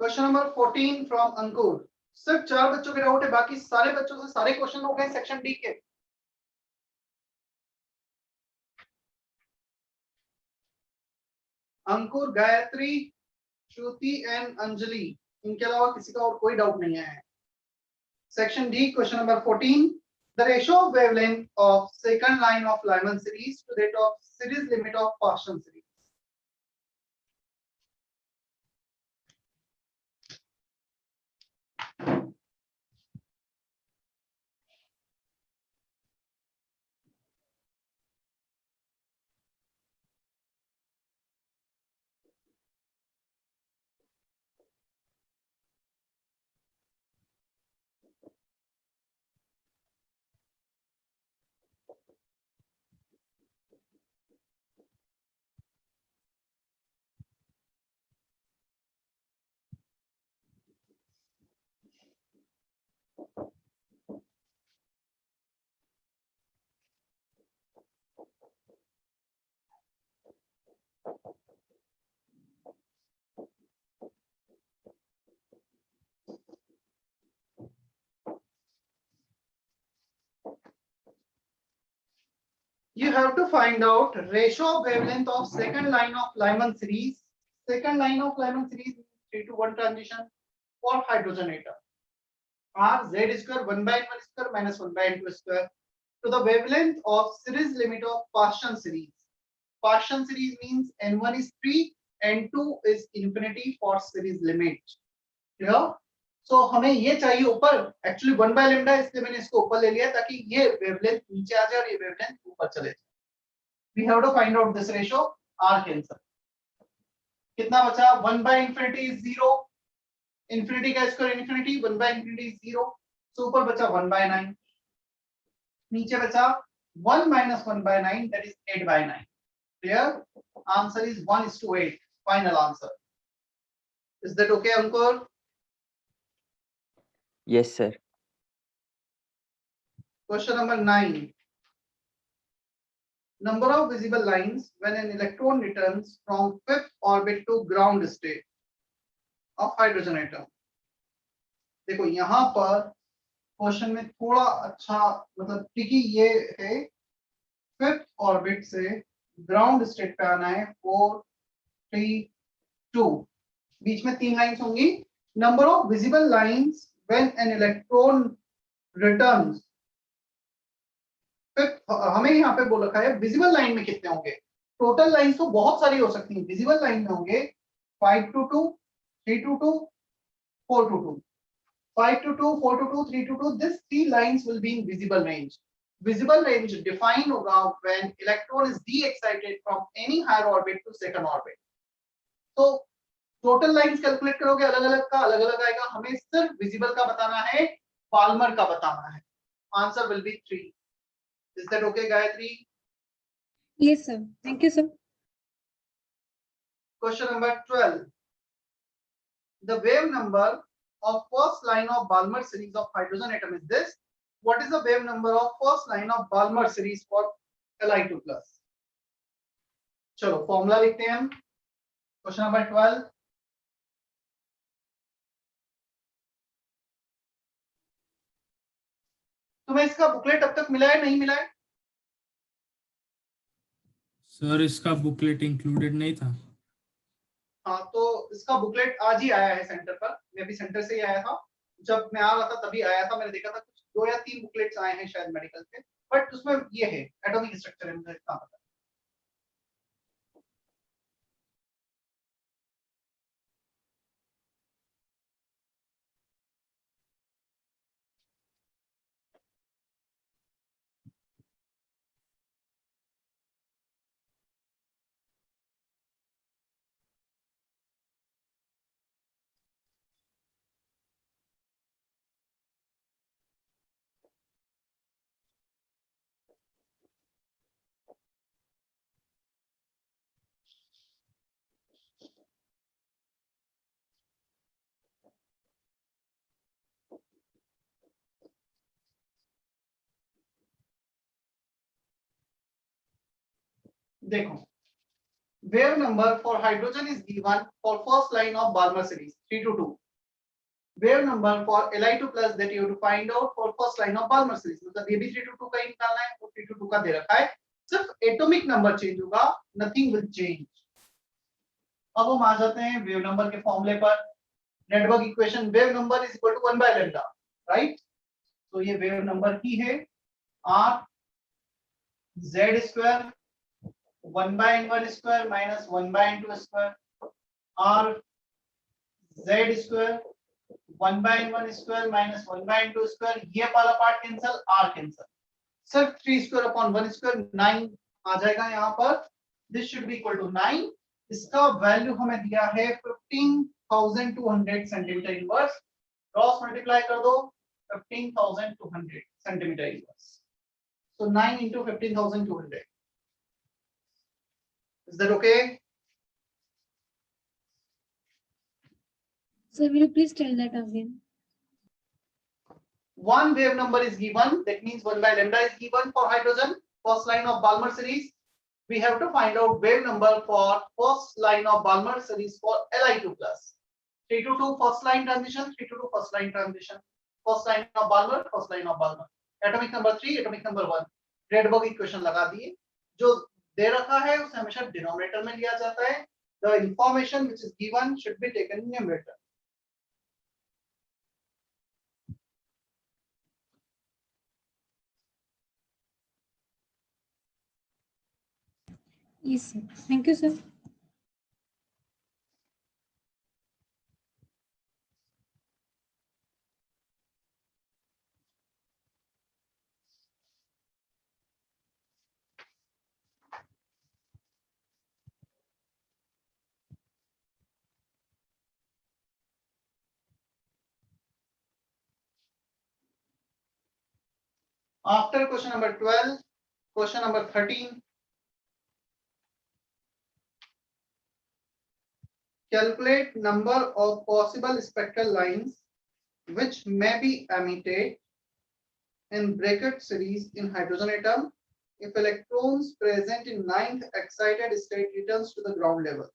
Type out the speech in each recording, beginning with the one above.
Question number 14 from अंकुर। सिर्फ 4 बच्चों के डाउट है, बाकी सारे बच्चों से सारे क्वेश्चन हो गए सेक्शन डी के। अंकुर, गायत्री, श्रुति एंड अंजलि, इनके अलावा किसी का और कोई डाउट नहीं है। Section D question number 14, the ratio of wavelength of second line of Lyman series to that of series limit of partial series. You have to find out ratio of wavelength of second line of Lyman series. Second line of Lyman series 3:1 transition for hydrogen atom. R Z square 1/n1 square minus 1/n2 square to the wavelength of series limit of Paschen series. Paschen series means n1 is 3, n2 is infinity for series limit. Clear? So हमें ये चाहिए ऊपर, actually 1/λ, इसलिए मैंने इसको ऊपर ले लिया ताकि ये वेवलेंथ नीचे आ जाए और ये वेवलेंथ ऊपर चले जाए। We have to find out this ratio. R cancer कितना बचा? 1/infinity is 0, infinity का square infinity, 1/infinity is 0, so ऊपर बचा 1/9, नीचे बचा 1 minus 1/9, that is 8/9. Clear? Answer is 1:8. Final answer. Is that okay, Ankur? Yes, sir. Question number 9. Number of visible lines when an electron returns from fifth orbit to ground state of hydrogen atom. देखो यहाँ पर question में थोड़ा अच्छा मतलब tricky ये है, fifth orbit से ग्राउंड स्टेट पे आना है 4 3 2, बीच में 3 लाइंस होंगी। Number of visible lines when an electron returns fifth, हमें यहाँ पे बोल रखा है विजिबल लाइन में कितने होंगे। टोटल लाइंस तो बहुत सारी हो सकती हैं, विजिबल लाइन में होंगे 5 to 2, 3 to 2, 4 to 2, 5 to 2, 4 to 2, 3 to 2. These 3 lines will be in visible range. Visible range defined होगा when electron is de-excited from any higher orbit to second orbit. तो टोटल लाइंस कैलकुलेट करोगे अलग अलग का अलग अलग आएगा, हमें सिर्फ विजिबल का बताना है, पाल्मर का बताना है। Answer will be 3. Is that okay, Gayatri? Yes, sir. Thank you, sir. Question number 12. The wave number of first line of Balmer series of hydrogen atom is this. What is the wave number of first line of Balmer series for Li2 plus? चलो formula लिखते हैं हम। Question number 12। तुम्हें इसका booklet अब तक मिला है नहीं मिला है? सर इसका बुकलेट इंक्लूडेड नहीं था। हाँ तो इसका बुकलेट आज ही आया है सेंटर पर, मैं भी सेंटर से ही आया था, जब मैं आ रहा था तभी आया था, मैंने देखा था कुछ 2 या 3 बुकलेट्स आए हैं शायद मेडिकल के, बट उसमें ये है एटॉमिक स्ट्रक्चर है, मुझे इतना पता है। देखो Wave number for hydrogen is given for first line of Balmer series 3 to 2. Wave number for Li2 plus that you have to find out for first line of Balmer series. मतलब ये भी 3 to 2 का ही निकालना है, तो 3 to 2 का दे रखा है, सिर्फ एटॉमिक नंबर चेंज होगा, नथिंग विल चेंज। अब हम आ जाते हैं वेव नंबर के फॉर्मूले पर। Rydberg equation, wave number is equal to 1 by lambda, right? तो ये वेव नंबर ही है r z square 1 by n1 square minus 1 by n2 square r z square 1 by n1 square minus 1 by n2 square, ये वाला part cancel, r cancel, सिर्फ 3 square upon 1 square 9 आ जाएगा यहाँ पर। This should be equal to 9। इसका value हमें दिया है 15,200 सेंटीमीटर इनवर्स। क्रॉस मल्टीप्लाई कर दो 15,200 centimetre inverse, so 9 into 15,200. Is that okay? Sir, will you please tell that again? One wave number is given, that means 1 by lambda is given for hydrogen, first line of Balmer series. We have to find out wave number for first line of Balmer series for Li2 plus. 3 to 2 first line transition, 3 to 2 first line transition. First line of Balmer, first line of Balmer. Atomic number 3, atomic number 1. Rydberg equation लगा दिए, जो दे रखा है उसे हमेशा denominator में लिया जाता है। The information which is given should be taken in numerator. Yes, sir. Thank you, sir. After question number 12, question number 13. Calculate number of possible spectral lines which may be emitted in bracket series in hydrogen atom if electrons present in ninth excited state returns to the ground level.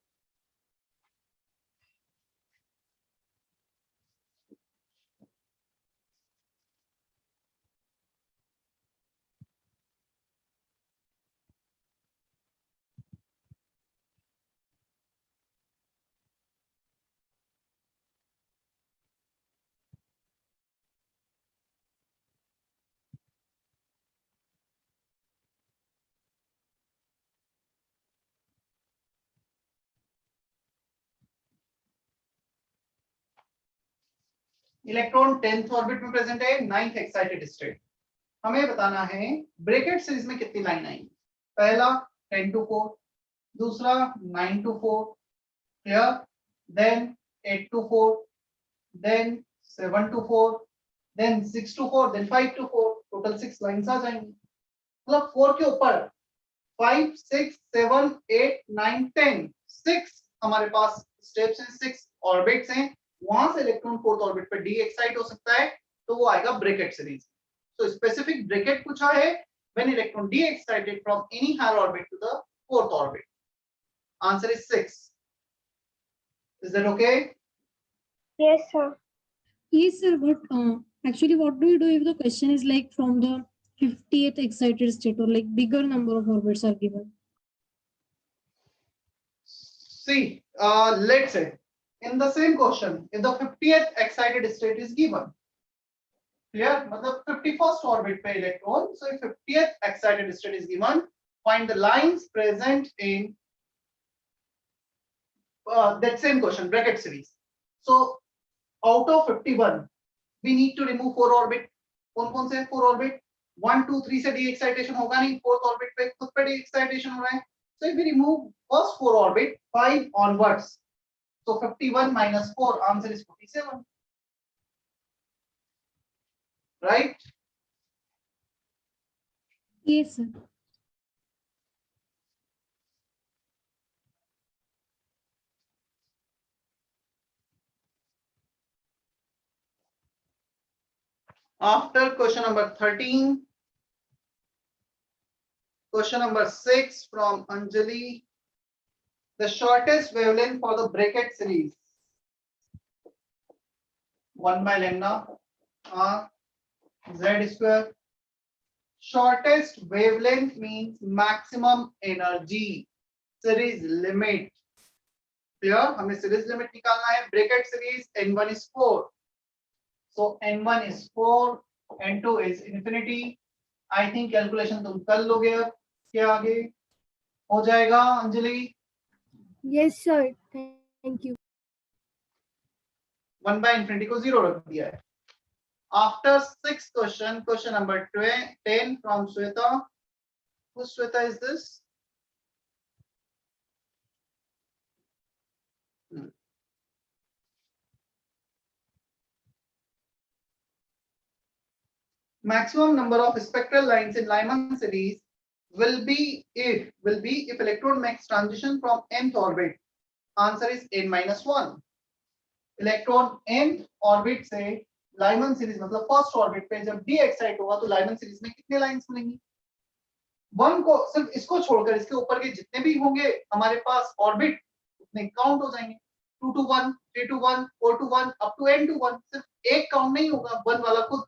Electron 10th orbit में present है, 9th excited state. हमें बताना है Brackett series में कितनी line आएंगी। पहला 10 to 4, दूसरा 9 to 4, clear, then 8 to 4, then 7 to 4, then 6 to 4, then 5 to 4, total 6 lines आ जाएंगी। मतलब 4 के ऊपर 5, 6, 7, 8, 9, 10, 6 हमारे पास स्टेप्स हैं, 6 ऑर्बिट्स हैं। वहां से इलेक्ट्रॉन फोर्थ ऑर्बिट पे डी एक्साइट हो सकता है, तो वो आएगा ब्रैकेट सीरीज। तो स्पेसिफिक ब्रैकेट पूछा है when electron de excited from any higher orbit to the fourth orbit. Answer is 6। Is that okay? Yes, sir. Yes, sir. But actually, what do you do if the question is like from the 50th excited state or like bigger number of orbits are given? See, let's say in the same question, if the 50th excited state is given, clear, मतलब 51st orbit पे electron, so if 50th excited state is given, find the lines present in that same question, bracket series. So out of 51, we need to remove 4 orbit. कौन-कौन से 4 orbit? 1, 2, 3 से de excitation होगा नहीं, 4th orbit पे खुद पे de excitation हो रहा है. So if we remove first 4 orbit, 5 onwards, so 51 minus 4, answer is 47. Right? Yes, sir. After question number 13, question number 6 from Anjali. The shortest wavelength for the bracket series 1 by lambda r z square. Shortest wavelength means maximum energy. Series limit. Clear? हमें series limit निकालना है. Bracket series n1 is 4. So n1 is 4, n2 is infinity. I think calculation तुम कर लोगे अब. क्या आगे हो जाएगा Anjali? Yes, sir. Thank you. 1 by infinity को 0 रख दिया है. After 6th question, question number 10 from Sweta. Whose Sweta is this? Maximum number of spectral lines in Lyman series will be if electron makes transition from nth orbit. Answer is n minus 1. Electron nth orbit से Lyman series मतलब first orbit पे जब D excite होगा तो Lyman series में कितने lines मिलेंगी? 1 को सिर्फ इसको छोड़कर इसके ऊपर के जितने भी होंगे हमारे पास ऑर्बिट उतने काउंट हो जाएंगे. 2 to 1, 3 to 1, 4 to 1 up to n to 1. सिर्फ एक काउंट नहीं होगा 1 वाला खुद.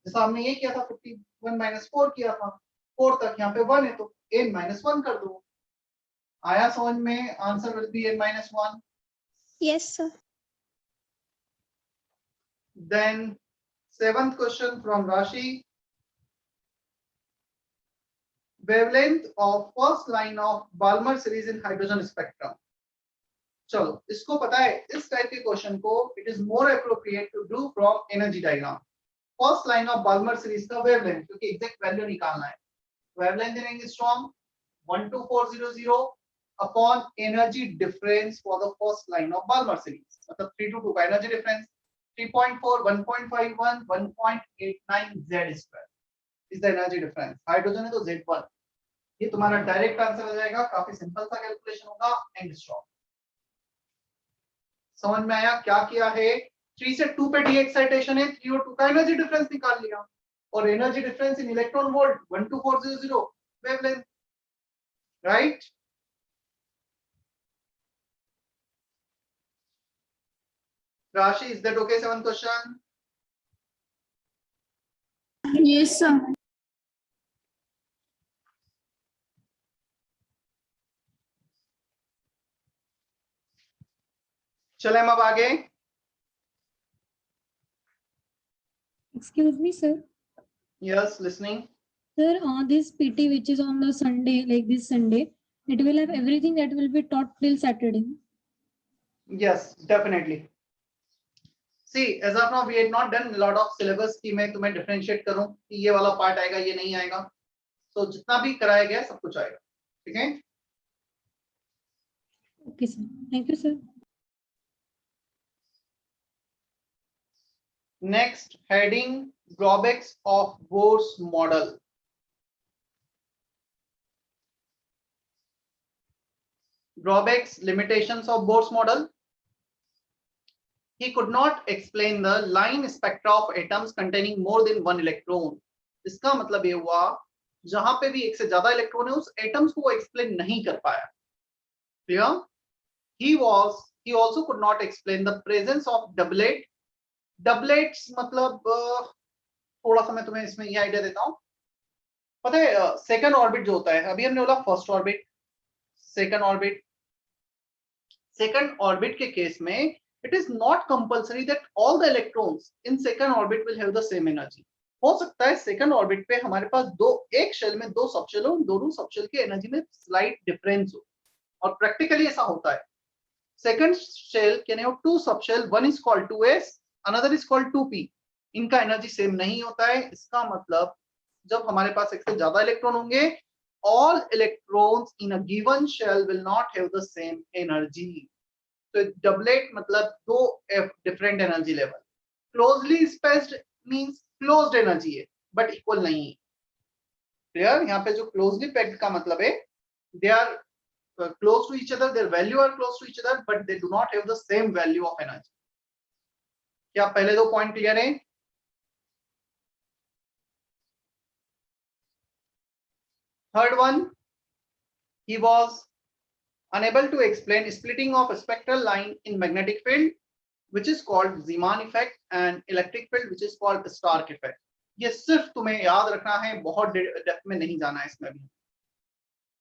जैसा हमने ये किया था 51 minus 4 किया था. 4 तक यहाँ पे 1 है तो n minus 1 कर दो. आया समझ में? Answer will be n minus 1. Yes, sir. Then 7th question from Rashi. Wavelength of first line of Balmer series in hydrogen spectrum. चलो इसको पता है. इस टाइप के क्वेश्चन को it is more appropriate to do from energy diagram. First line of Balmer series का wavelength क्योंकि exact value निकालना है. Wavelength in angstrom 12400 upon energy difference for the first line of Balmer series. मतलब 3 to 2 का energy difference 3.4, 1.51, 1.89 Z square is the energy difference. Hydrogen है तो Z1. ये तुम्हारा डायरेक्ट आंसर आ जाएगा. काफी सिंपल सा कैलकुलेशन होगा. एंगस्ट्रॉम. समझ में आया क्या किया है? 3 से 2 पे डी एक्साइटेशन है. 3 और 2 का एनर्जी डिफरेंस निकाल लिया और energy difference in electron volt 12400 wavelength. Right? Rashi, is that okay? 7th question. Yes, sir. चले हम अब आगे. Excuse me, sir. Yes, listening. Sir, this PT which is on the Sunday, like this Sunday, it will have everything that will be taught till Saturday. Yes, definitely. See, as of now, we had not done a lot of syllabus कि मैं तुम्हें differentiate करूं कि ये वाला part आएगा ये नहीं आएगा. So जितना भी कराया गया सब कुछ आएगा. ठीक है? Okay, sir. Thank you, sir. Next heading, drawbacks of Bohr's model. Drawbacks, limitations of Bohr's model. He could not explain the line spectra of atoms containing more than one electron. इसका मतलब ये हुआ जहां पे भी एक से ज्यादा इलेक्ट्रॉन है उस एटम्स को वो एक्सप्लेन नहीं कर पाया. Clear? He also could not explain the presence of doublet. Doublets मतलब थोड़ा सा मैं तुम्हें इसमें ये आइडिया देता हूँ. पता है सेकंड ऑर्बिट जो होता है, अभी हमने बोला फर्स्ट ऑर्बिट, सेकंड ऑर्बिट के केस में it is not compulsory that all the electrons in second orbit will have the same energy. हो सकता है सेकंड ऑर्बिट पे हमारे पास एक शेल में 2 सबशेल हो, दोनों सबशेल की एनर्जी में स्लाइट डिफरेंस हो और प्रैक्टिकली ऐसा होता है. Second shell can have 2 subshell, one is called 2s, another is called 2p. इनका एनर्जी सेम नहीं होता है. इसका मतलब जब हमारे पास एक से ज्यादा इलेक्ट्रॉन होंगे, all electrons in a given shell will not have the same energy. तो डबलेट मतलब 2 different energy level. Closely spaced means closed energy है बट इक्वल नहीं है. क्लियर? यहाँ पे जो क्लोजली पैक्ड का मतलब है they are close to each other, their value are close to each other but they do not have the same value of energy. क्या पहले 2 पॉइंट क्लियर है? Third one, he was unable to explain splitting of a spectral line in magnetic field, which is called Zeeman effect, and electric field, which is called Stark effect. ये सिर्फ तुम्हें याद रखना है, बहुत डेप्थ में नहीं जाना है इसमें भी.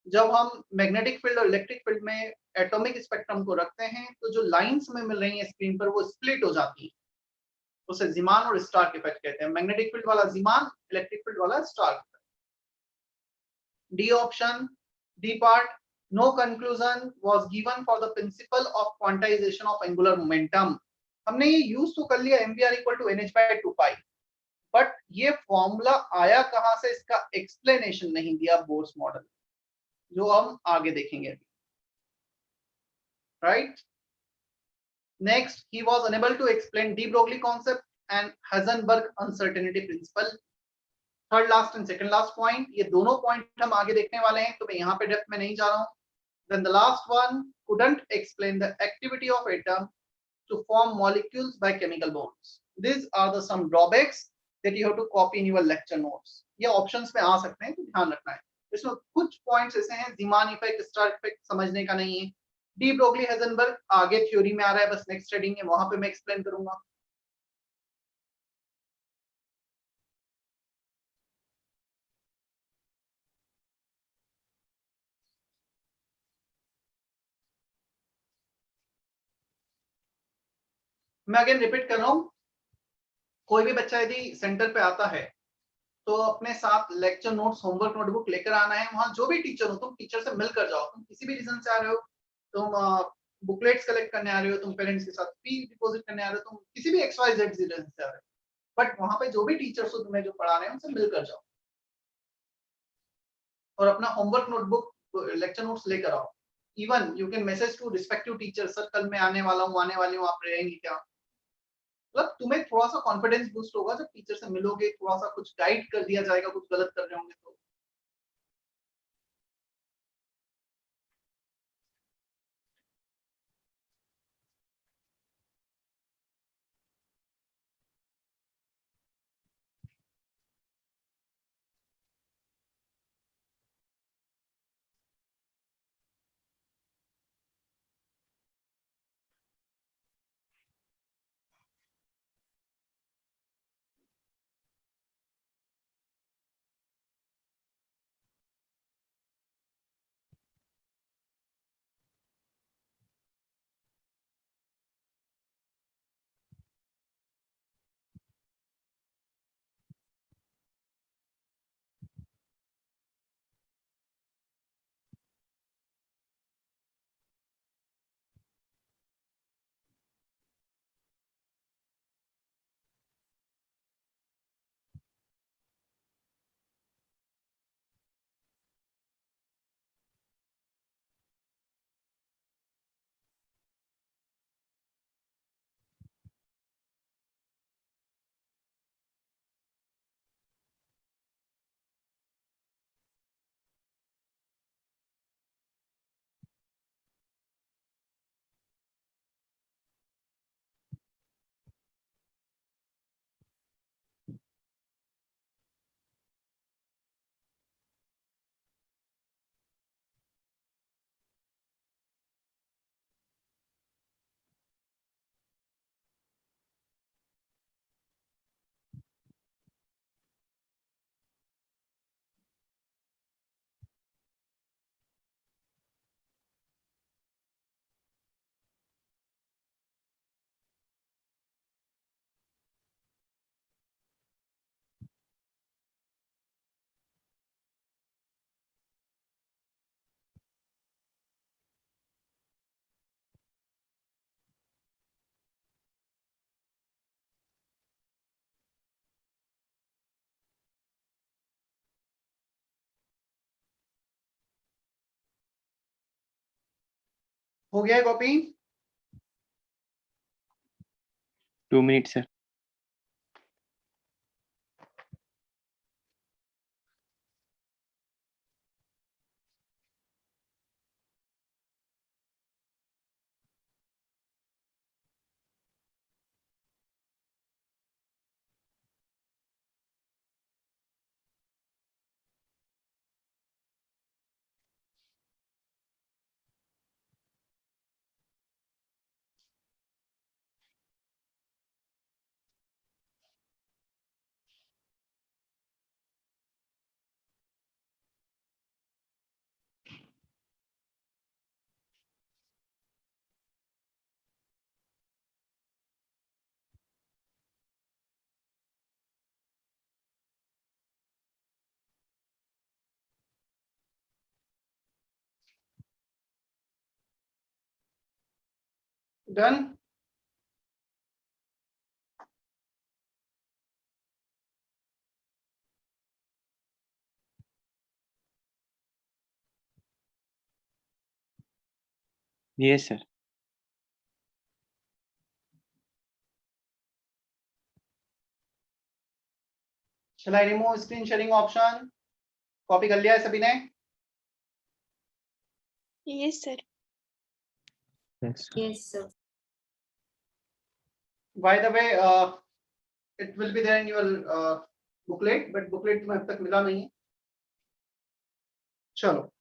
जब हम मैग्नेटिक फील्ड और इलेक्ट्रिक फील्ड में एटॉमिक स्पेक्ट्रम को रखते हैं, तो जो लाइंस में मिल रही है स्क्रीन पर वो स्प्लिट हो जाती है, उसे जीमान और स्टार्क इफेक्ट कहते हैं. मैग्नेटिक फील्ड वाला जीमान, इलेक्ट्रिक फील्ड वाला Stark. D option, D part, no conclusion was given for the principle of quantization of angular momentum. हमने ये यूज तो कर लिया mvr equal to nh/2 pi, but ये फॉर्मूला आया कहां से, इसका एक्सप्लेनेशन नहीं दिया बोर्स मॉडल, जो हम आगे देखेंगे. Right. Next, he was unable to explain de Broglie concept and Heisenberg uncertainty principle. Third last and second last point, ये दोनों point हम आगे देखने वाले हैं, तो मैं यहाँ पे डेप्थ में नहीं जा रहा हूँ. Then the last one, couldn't explain the activity of atom to form molecules by chemical bonds. These are the some drawbacks that you have to copy in your lecture notes. ये options में आ सकते हैं, तो ध्यान रखना है. इसमें कुछ points ऐसे हैं, Zeeman effect, Stark effect समझने का नहीं है. डी ब्रोगली हेजनबर्ग आगे थ्योरी में आ रहा है, बस नेक्स्ट स्टडी में वहां पे मैं एक्सप्लेन करूंगा. मैं अगेन रिपीट कर रहा हूं, कोई भी बच्चा यदि सेंटर पे आता है तो अपने साथ लेक्चर नोट्स, होमवर्क नोटबुक लेकर आना है. वहां जो भी टीचर हो, तुम टीचर से मिलकर जाओ. तुम किसी भी रीजन से आ रहे हो, तुम बुकलेट्स कलेक्ट करने आ रहे हो, तुम पेरेंट्स के साथ फी डिपॉजिट करने आ रहे हो, तुम किसी भी XYZ रीजन से आ रहे हो, बट वहां पे जो भी टीचर्स हो तुम्हें जो पढ़ा रहे हैं उनसे मिलकर जाओ और अपना होमवर्क नोटबुक, लेक्चर नोट्स लेकर आओ. Even you can message to respective teacher, sir कल मैं आने वाला हूँ, आने वाली हूँ, आप रहेंगे क्या. मतलब तुम्हें थोड़ा सा कॉन्फिडेंस बूस्ट होगा जब टीचर से मिलोगे, थोड़ा सा कुछ गाइड कर दिया जाएगा, कुछ गलत कर रहे होंगे तो. हो गया copy? 2 minutes, sir. Done. Yes, sir. Shall I remove screen sharing option? Copy कर लिया है सभी ने? Yes, sir. Yes. Yes, sir. By the way, it will be there in your booklet, but booklet तुम्हें अब तक मिला नहीं है. चलो.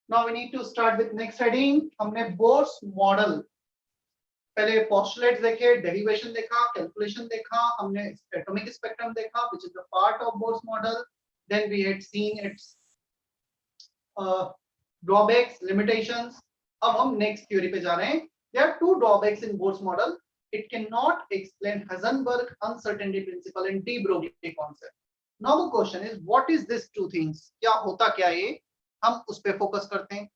Now we need to start with next heading. हमने Bohr's model पहले postulates देखे, derivation देखा, calculation देखा, हमने atomic spectrum देखा, which is the part of Bohr's model. Then we had seen its drawbacks, limitations. अब हम next theory पे जा रहे हैं. There are two drawbacks in Bohr's model. It cannot explain Heisenberg uncertainty principle and de Broglie concept. Now the question is, what is this two things? क्या होता क्या ये? हम उस पे फोकस करते हैं.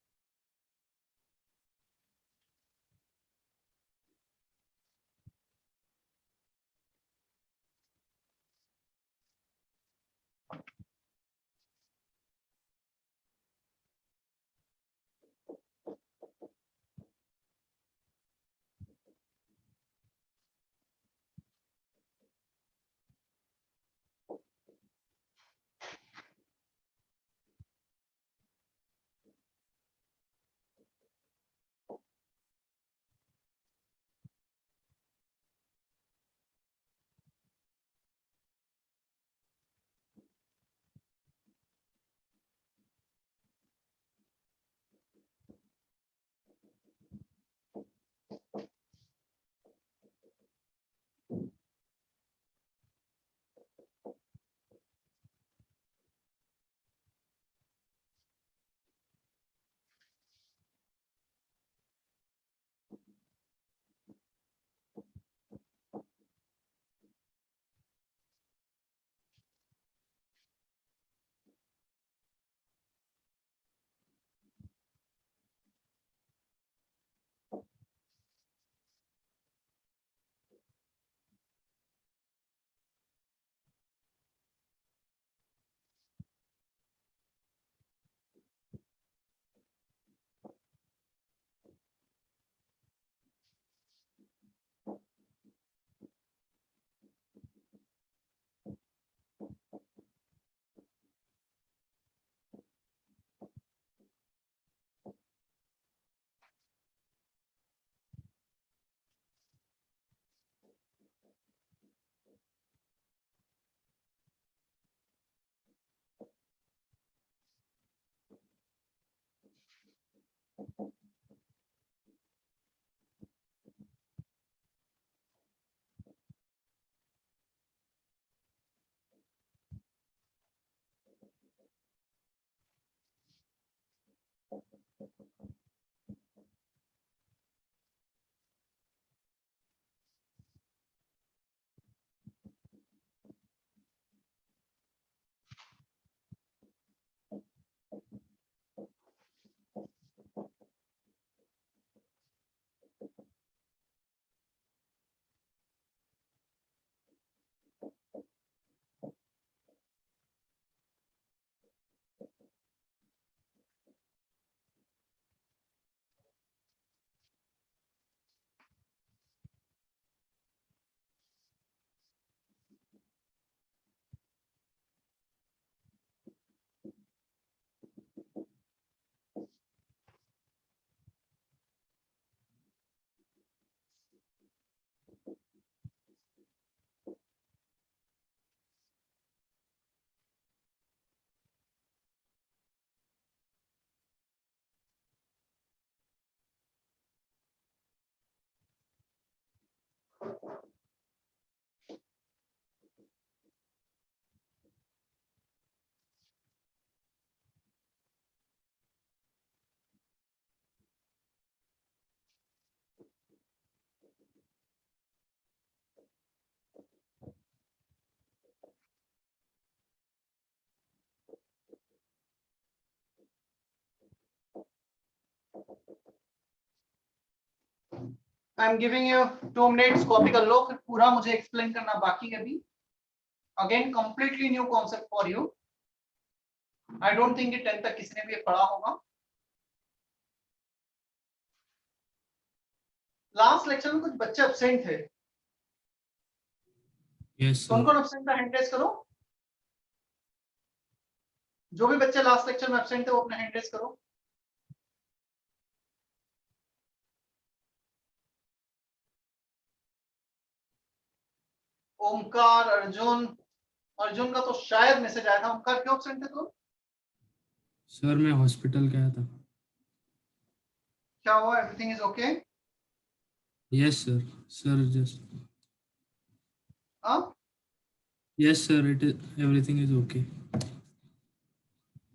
I am giving you 2 minutes, copy कर लो, फिर पूरा मुझे एक्सप्लेन करना बाकी है अभी। Again completely new concept for you. I don't think कि 10 तक किसी ने भी ये पढ़ा होगा। लास्ट लेक्चर में कुछ बच्चे एब्सेंट थे। Yes, कौन sir. कौन एब्सेंट था, हैंड रेज करो। जो भी बच्चे लास्ट लेक्चर में एब्सेंट थे वो अपना हैंड रेज करो। ओमकार, अर्जुन, अर्जुन का तो शायद मैसेज आया था। ओमकार क्यों एब्सेंट थे तुम? Sir, मैं हॉस्पिटल गया था। क्या हुआ? Everything is okay? Yes, sir. Sir, just. हाँ, Yes, sir. Everything is okay.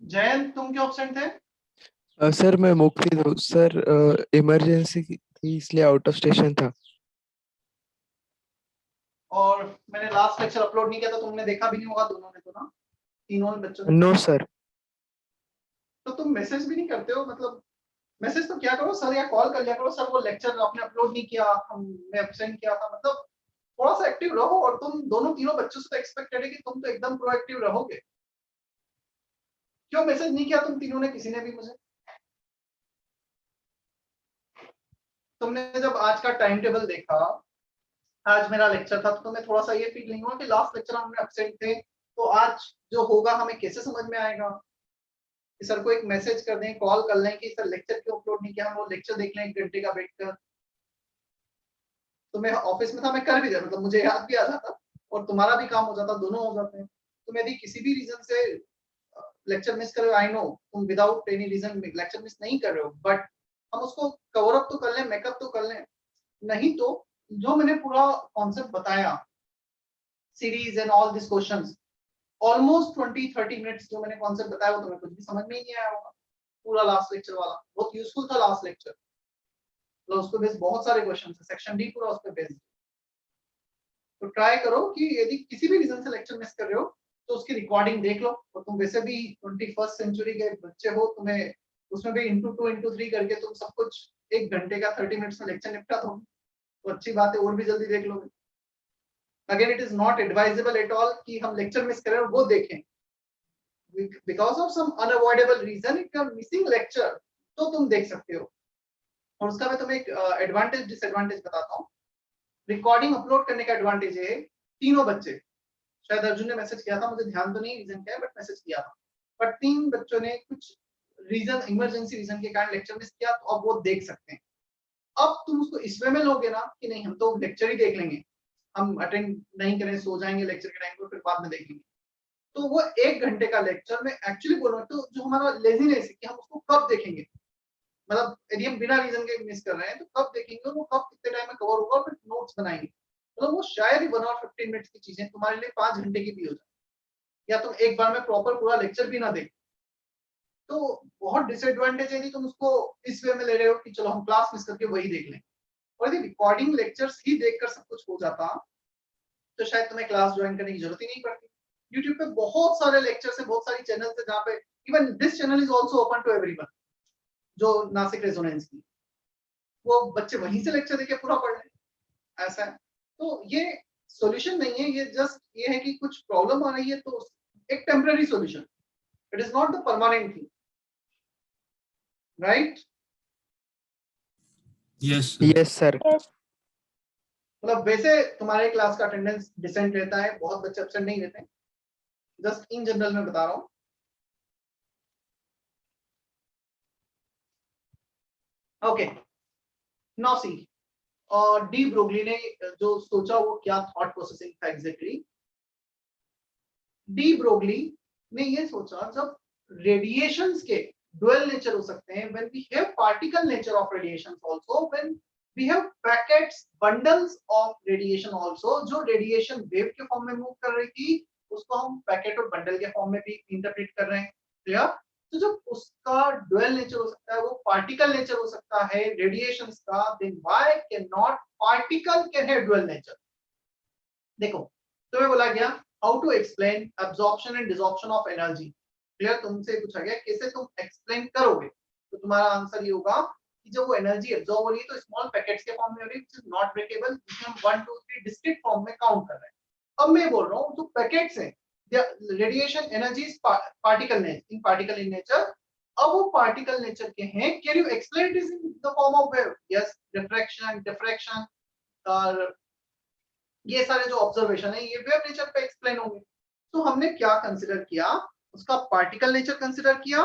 Jayant तुम क्यों एब्सेंट थे? सर मैं मुक्ति हूँ सर, इमरजेंसी थी इसलिए आउट ऑफ स्टेशन था। और मैंने लास्ट लेक्चर अपलोड नहीं किया था, तुमने देखा भी नहीं होगा दोनों ने, तो ना तीनों बच्चों ने। No sir. तो तुम मैसेज भी नहीं करते हो, मतलब मैसेज तो क्या करो सर, या कॉल कर लिया करो सर, वो लेक्चर आपने अपलोड नहीं किया, हमने एब्सेंट किया था। मतलब थोड़ा सा एक्टिव रहो। और तुम दोनों तीनों बच्चों से तो एक्सपेक्टेड है कि तुम तो एकदम प्रोएक्टिव रहोगे। क्यों मैसेज नहीं किया तुम तीनों ने, किसी ने भी मुझे? तुमने जब आज का टाइम टेबल देखा, आज मेरा लेक्चर था, तो तुम्हें थोड़ा सा ये फील नहीं हुआ कि लास्ट लेक्चर हमने एब्सेंट थे, तो आज जो होगा हमें कैसे समझ में आएगा? कि सर को एक मैसेज कर दें, कॉल कर लें कि सर लेक्चर क्यों अपलोड नहीं किया, हम वो लेक्चर देख लें 1 घंटे का बैठकर। तो मैं ऑफिस में था, मैं कर भी दिया, मतलब मुझे याद भी आ जाता और तुम्हारा भी काम हो जाता, दोनों हो जाते हैं। तुम यदि किसी भी रीजन से लेक्चर मिस कर रहे हो, आई नो तुम without any reason lecture miss नहीं कर रहे हो, बट हम उसको कवर अप तो कर लें, मेकअप तो कर लें। नहीं तो जो मैंने पूरा कॉन्सेप्ट बताया, series and all this questions, almost 20-30 minutes जो मैंने कॉन्सेप्ट बताया वो तुम्हें कुछ भी समझ में ही नहीं आया होगा। पूरा लास्ट लेक्चर वाला बहुत यूजफुल था लास्ट लेक्चर, तो उस पे बेस्ड बहुत सारे क्वेश्चन है, सेक्शन डी पूरा उस पे बेस्ड। तो ट्राई करो कि यदि किसी भी रीजन से लेक्चर मिस कर रहे हो तो उसकी रिकॉर्डिंग देख लो। और तुम वैसे भी 21st सेंचुरी के बच्चे हो, तुम्हें उसमें भी इंटू 2 इंटू 3 करके तुम सब कुछ 1 घंटे का 30 मिनट्स में लेक्चर निपटा दो, तो अच्छी बात है, और भी जल्दी देख लोगे। Again it is not advisable at all कि हम लेक्चर मिस करें और वो देखें, because of some unavoidable reason if you are missing lecture तो तुम देख सकते हो। और उसका मैं तुम्हें एक एडवांटेज डिसएडवांटेज बताता हूँ। रिकॉर्डिंग अपलोड करने का एडवांटेज है, तीनों बच्चे, शायद अर्जुन ने मैसेज किया था, मुझे ध्यान तो नहीं रीजन क्या है, बट मैसेज किया था, बट 3 बच्चों ने कुछ रीजन, इमरजेंसी रीजन के कारण लेक्चर मिस किया, तो अब वो देख सकते हैं। अब तुम उसको इस वे में लोगे ना कि नहीं हम तो लेक्चर ही देख लेंगे, हम अटेंड नहीं करें, सो जाएंगे लेक्चर के टाइम पर, फिर बाद में देखेंगे, तो वो 1 घंटे का लेक्चर में एक्चुअली बोल रहा हूँ, तो जो हमारा लेजीनेस है कि हम उसको कब देखेंगे, मतलब यदि हम बिना रीजन के मिस कर रहे हैं तो कब देखेंगे, वो कब कितने टाइम में कवर होगा, फिर नोट्स बनाएंगे। मतलब वो शायद ही 1 और 15 मिनट्स की चीजें तुम्हारे लिए 5 घंटे की भी हो जाए, या तुम एक बार में प्रॉपर पूरा लेक्चर भी ना देख। तो बहुत डिसएडवांटेज है यदि तुम उसको इस वे में ले रहे हो कि चलो हम क्लास मिस करके वही देख लें। और यदि रिकॉर्डिंग लेक्चर्स ही देखकर सब कुछ हो जाता तो शायद तुम्हें क्लास ज्वाइन करने की जरूरत ही नहीं पड़ती। यूट्यूब पे बहुत सारे लेक्चर्स है, बहुत सारी चैनल्स है जहाँ पे even this channel is also open to everyone, जो नासिक रेजोनेंस की, वो बच्चे वहीं से लेक्चर देके पूरा पढ़ लें, ऐसा है। तो ये सॉल्यूशन नहीं है, ये जस्ट ये है कि कुछ प्रॉब्लम आ रही है तो एक temporary solution, it is not the permanent thing, right? Yes, sir. Yes sir. मतलब वैसे तुम्हारे क्लास का अटेंडेंस डिसेंट रहता है, बहुत बच्चे एब्सेंट नहीं रहते, जस्ट इन जनरल में बता रहा हूँ। ओके, नाउ सी, और डी ब्रोगली ने जो सोचा वो क्या थॉट प्रोसेसिंग था एग्जैक्टली। डी ब्रोगली ने ये सोचा जब रेडिएशंस के डुअल नेचर हो सकते हैं, when we have particle nature of radiations also, when we have packets bundles of radiation also, जो रेडिएशन वेव के फॉर्म में मूव कर रही थी उसको हम पैकेट और बंडल के फॉर्म में भी इंटरप्रेट कर रहे हैं, क्लियर? तो जब उसका डुअल नेचर हो सकता है, वो पार्टिकल नेचर हो सकता है रेडिएशंस का, then why can not particle can have dual nature? देखो तुम्हें बोला गया how to explain absorption and desorption of energy, clear? तुमसे पूछा गया कैसे तुम एक्सप्लेन करोगे, तो तुम्हारा आंसर ये होगा कि जो वो एनर्जी एब्जॉर्ब हो रही है तो स्मॉल पैकेट्स के फॉर्म में हो रही है, व्हिच इज नॉट ब्रेकेबल, जिसे हम 1 2 3 डिस्क्रीट फॉर्म में काउंट कर रहे हैं। अब मैं बोल रहा हूँ जो पैकेट्स हैं, radiation energy is particle in nature. अब वो पार्टिकल नेचर के हैं, can you explain this in the form of wave? Yes, refraction, diffraction और ये सारे जो ऑब्जर्वेशन है ये वेव नेचर पे एक्सप्लेन होंगे। तो हमने क्या कंसीडर किया, उसका पार्टिकल नेचर कंसीडर किया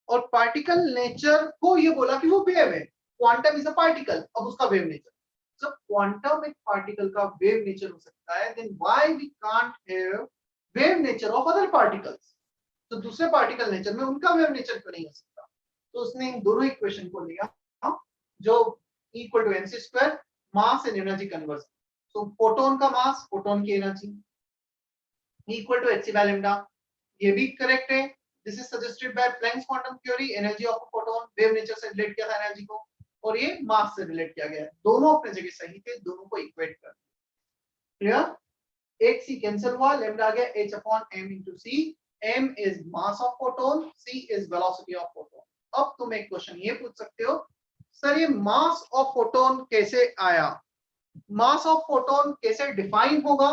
और पार्टिकल नेचर को ये बोला कि वो वेव है, क्वांटम इज अ पार्टिकल, अब उसका वेव नेचर। जब क्वांटम एक पार्टिकल का वेव नेचर हो सकता है, then why we can't have wave nature of other particles? तो दूसरे पार्टिकल नेचर में उनका वेव नेचर क्यों नहीं हो सकता? तो उसने इन दोनों इक्वेशन को लिया जो equal to mc square, mass and energy conversion. तो फोटोन का मास, फोटोन की energy equal to hc by lambda, ये भी करेक्ट है। This is suggested by Planck's quantum theory, energy of photon wave nature से रिलेट किया था energy को, और ये मास से रिलेट किया गया है। दोनों अपने जगह सही थे, दोनों को इक्वेट कर। क्लियर? एक सी कैंसिल हुआ, लैम्डा आ गया h upon m into c। m is mass of photon, c is velocity of photon. अब तुम एक क्वेश्चन ये पूछ सकते हो, सर ये मास ऑफ फोटोन कैसे आया? मास ऑफ फोटोन कैसे डिफाइन होगा?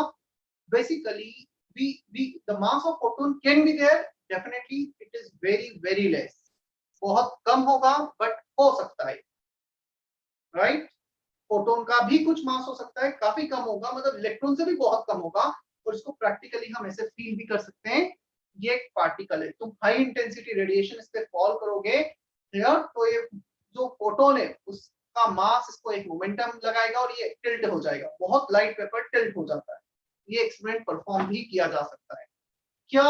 Basically the mass of photon can be there, definitely it is very less, बहुत कम होगा बट हो सकता है, राइट? फोटोन का भी कुछ मास हो सकता है, काफी कम होगा, मतलब इलेक्ट्रॉन से भी बहुत कम होगा, और इसको प्रैक्टिकली हम ऐसे फील भी कर सकते हैं, ये एक पार्टिकल है। तुम हाई इंटेंसिटी रेडिएशन इस पे फॉल करोगे तो ये जो फोटोन है उसका मास इसको एक मोमेंटम लगाएगा और ये टिल्ट हो जाएगा, बहुत लाइट पेपर टिल्ट हो जाता है। ये एक्सपेरिमेंट परफॉर्म भी किया जा सकता है। क्या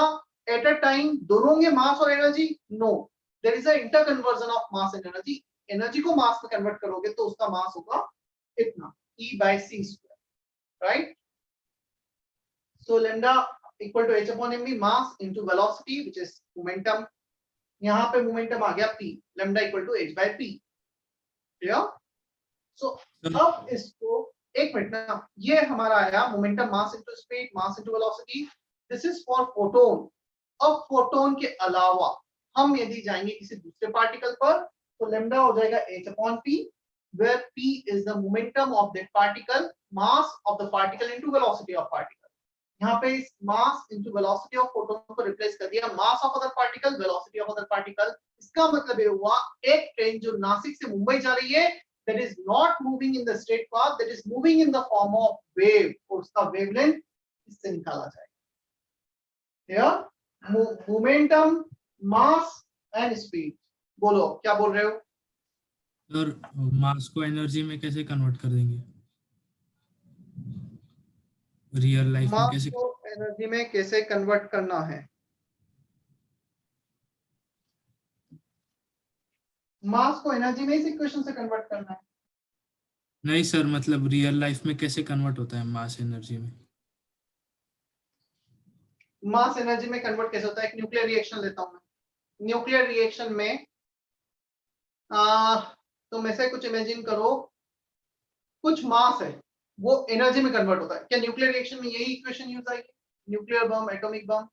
एट अ टाइम दोनों के मास और energy? No, there is a inter conversion of mass and energy. Energy को मास में कन्वर्ट करोगे तो उसका मास होगा इतना, E by c square, right? So lambda equal to h upon mv, mass into velocity which is momentum। यहाँ पे momentum आ गया p, lambda equal to h by p। Clear? So अब इसको एक मिनट ना, ये हमारा आया momentum, mass into speed, mass into velocity, this is for photon. अब फोटोन के अलावा हम यदि जाएंगे किसी दूसरे पार्टिकल पर तो लैम्डा हो जाएगा h upon p, where p is the momentum of that particle, mass of the particle into velocity of particle। यहाँ पे इस मास इनटू वेलोसिटी ऑफ फोटोन को रिप्लेस कर दिया, mass of other particle, velocity of other particle. इसका मतलब ये हुआ एक ट्रेन जो नासिक से मुंबई जा रही है, that is not moving in the straight path, that is moving in the form of wave, और उसका wavelength इससे निकाला जाएगा। Momentum, mass and speed. बोलो क्या बोल रहे हो? सर मास को एनर्जी में कैसे कन्वर्ट कर देंगे? रियल लाइफ में मास कैसे? को एनर्जी में कैसे कन्वर्ट करना है? मास को एनर्जी में इस इक्वेशन से कन्वर्ट करना है। नहीं सर, मतलब रियल लाइफ में कैसे कन्वर्ट होता है मास एनर्जी में? मास एनर्जी में कन्वर्ट कैसे होता है? एक न्यूक्लियर रिएक्शन लेता हूं मैं। न्यूक्लियर रिएक्शन में तुम ऐसे कुछ इमेजिन करो, कुछ मास है वो एनर्जी में कन्वर्ट होता है। क्या न्यूक्लियर रिएक्शन में यही इक्वेशन यूज आएगी? Nuclear bomb, atomic bomb,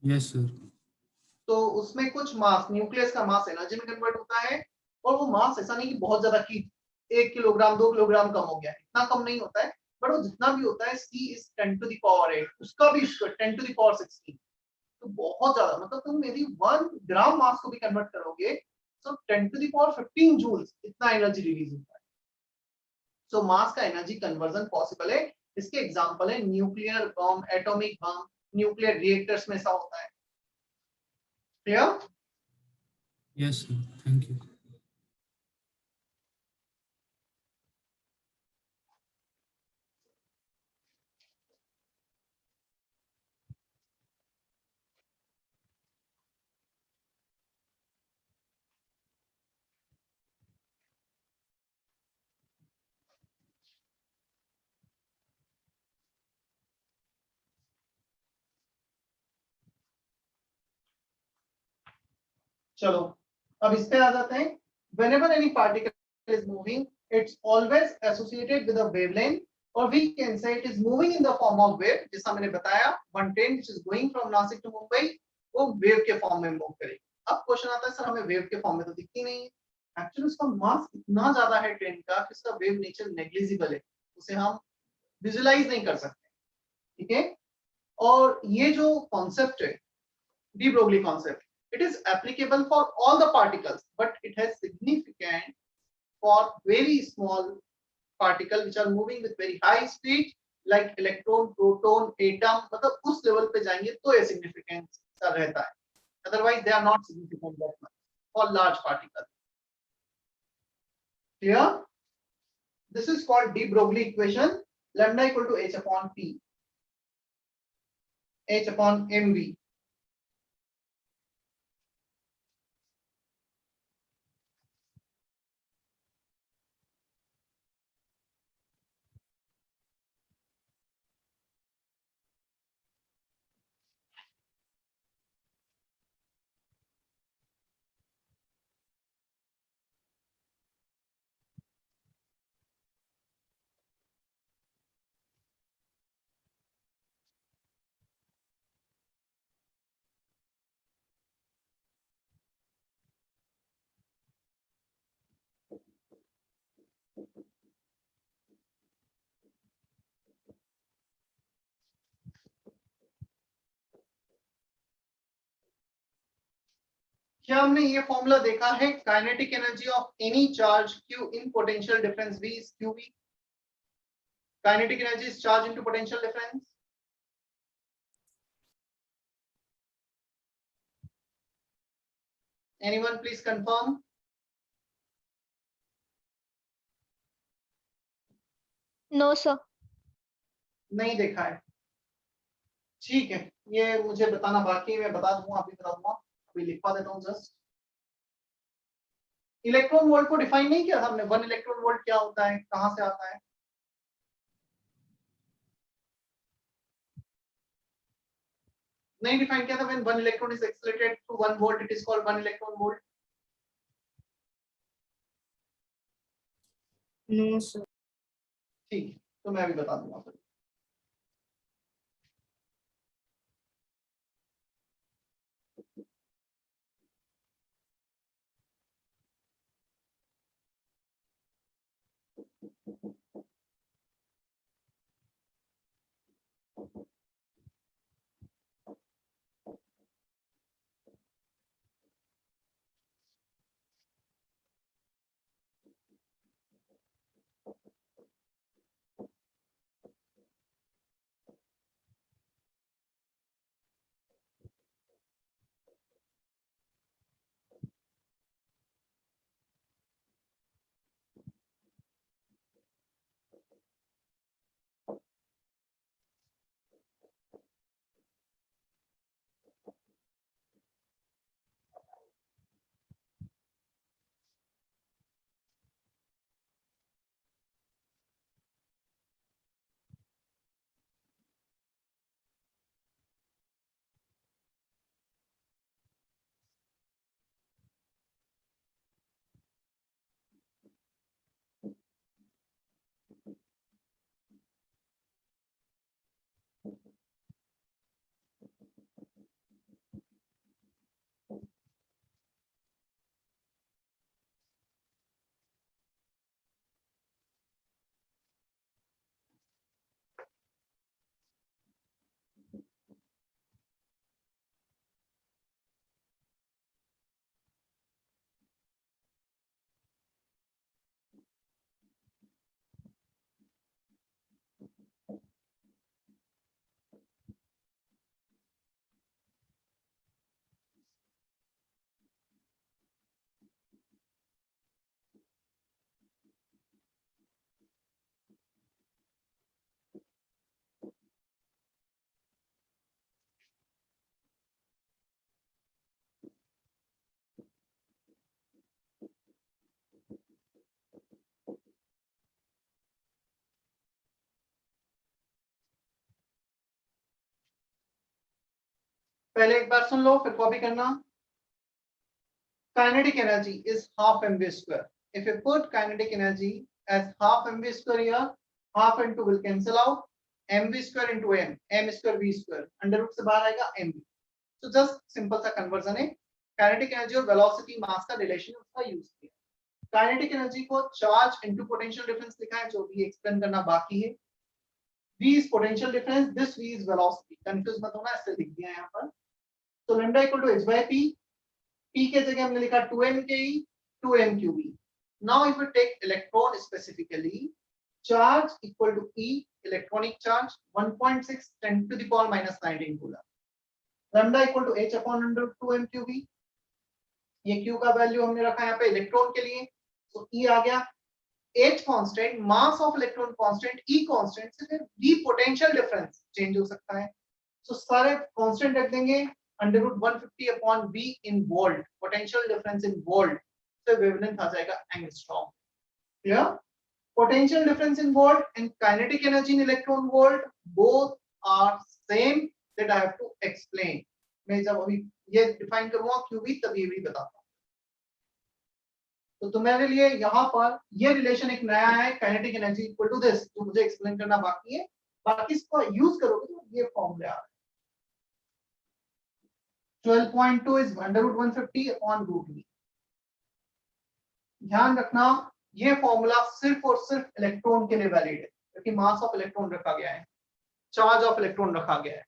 yes sir. तो उसमें कुछ मास, न्यूक्लियस का मास एनर्जी में कन्वर्ट होता है, और वो मास ऐसा नहीं कि बहुत ज्यादा की 1 किलोग्राम 2 किलोग्राम कम हो गया है, इतना कम नहीं होता है, बट वो जितना भी होता है c is 10 to the power 8, उसका भी 10 to the power 16, तो बहुत ज्यादा, मतलब तुम यदि 1 ग्राम मास को भी कन्वर्ट करोगे तो 10 to the power 15 जूल्स इतना एनर्जी रिलीज होता है। सो मास का एनर्जी कन्वर्जन पॉसिबल है। इसके एग्जांपल है nuclear bomb, atomic bomb, nuclear reactors में ऐसा होता है। Clear? Yes sir, thank you. चलो अब इस पे आ जाते हैं। Whenever any particle is moving, it's always associated with a wavelength, or we can say it is moving in the form of wave। जैसा मैंने बताया 1 train which is going from Nasik to Mumbai, वो wave के form में move करेगी। अब question आता है सर हमें वेव के फॉर्म में तो दिखती नहीं है। एक्चुअली उसका मास इतना ज्यादा है ट्रेन का कि उसका वेव नेचर नेग्लिजिबल है, उसे हम विजुलाइज नहीं कर सकते। ठीक है, और ये जो कॉन्सेप्ट है de Broglie concept, it is applicable for all the particles but it has significant for very small particle which are moving with very high speed like electron, proton, atom, मतलब उस लेवल पे जाएंगे तो ये significance सा रहता है, otherwise they are not significant that much for large particles. Clear? This is called de Broglie equation, lambda equal to h upon p, h upon mv. क्या हमने ये फॉर्मूला देखा है, kinetic energy of any charge q in potential difference v is qv. Kinetic energy is charge into potential difference. Anyone please confirm? No, sir. नहीं देखा है, ठीक है, ये मुझे बताना बाकी है, मैं बता दूंगा, अभी बता दूंगा, अभी लिखवा देता हूँ जस्ट। इलेक्ट्रॉन वोल्ट को डिफाइन नहीं किया था हमने, 1 इलेक्ट्रॉन वोल्ट क्या होता है, कहां से आता है? नहीं डिफाइन किया था। When 1 electron is accelerated to 1 volt it is called 1 electron volt. No, sir. ठीक है, तो मैं अभी बता दूंगा फिर। पहले एक बार सुन लो फिर कॉपी करना। Kinetic energy is half mv square. If you put kinetic energy as half mv square here, half into will cancel out, mv square into m square v square, under root से बाहर आएगा mv. So just simple सा conversion है, kinetic energy और velocity mass का relation उसका use किया। Kinetic energy को चार्ज इनटू पोटेंशियल डिफरेंस लिखा है, जो भी एक्सप्लेन करना बाकी है। v is potential difference, this v is velocity, confuse मत होना, ऐसे लिख दिया यहाँ पर। तो lambda equal to h by p, p के जगह हमने लिखा 2m ke 2m3v। now if we take electron specifically, charge equal to e, electronic charge 1.6 10 to the power minus 19 coulomb. Lambda equal to h upon under 2m3v, ये q का value हमने रखा यहाँ पे इलेक्ट्रॉन के लिए, तो e आ गया। h constant, mass of electron constant, e constant से फिर v पोटेंशियल डिफरेंस चेंज हो सकता है, तो सारे कांस्टेंट रख देंगे, under root 150 upon v in volt, potential difference in volt, तो वेवलेंथ आ जाएगा angstrom. Clear? Potential difference in volt and kinetic energy in electron volt both are same, that I have to explain. मैं जब अभी ये define करूंगा qv तब ये भी बताता हूं। तो तुम्हारे लिए यहाँ पर ये रिलेशन एक नया है, kinetic energy equal to this, जो मुझे एक्सप्लेन करना बाकी है, बाकी इसको यूज करोगे तो ये फॉर्मूला आ रहा है। 12.2 is under root 150 upon root v। ध्यान रखना ये फॉर्मूला सिर्फ और सिर्फ इलेक्ट्रॉन के लिए वैलिड है, क्योंकि मास ऑफ इलेक्ट्रॉन रखा गया है, चार्ज ऑफ इलेक्ट्रॉन रखा गया है।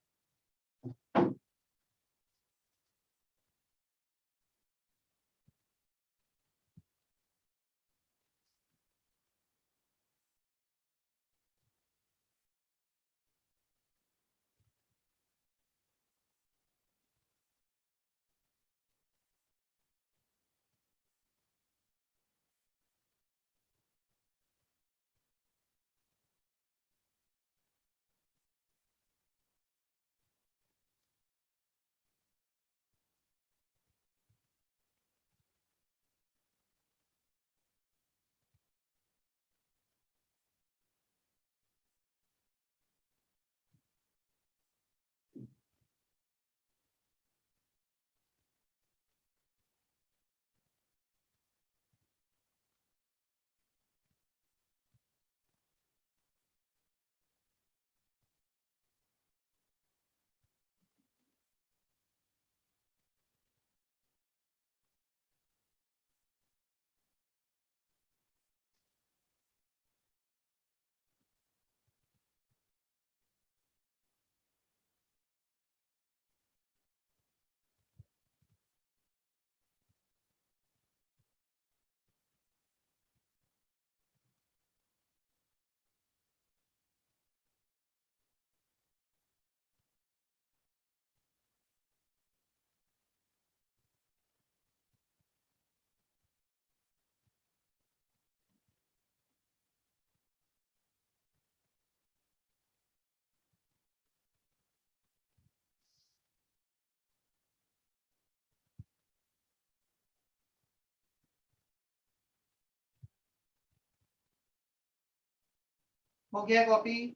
हो गया copy?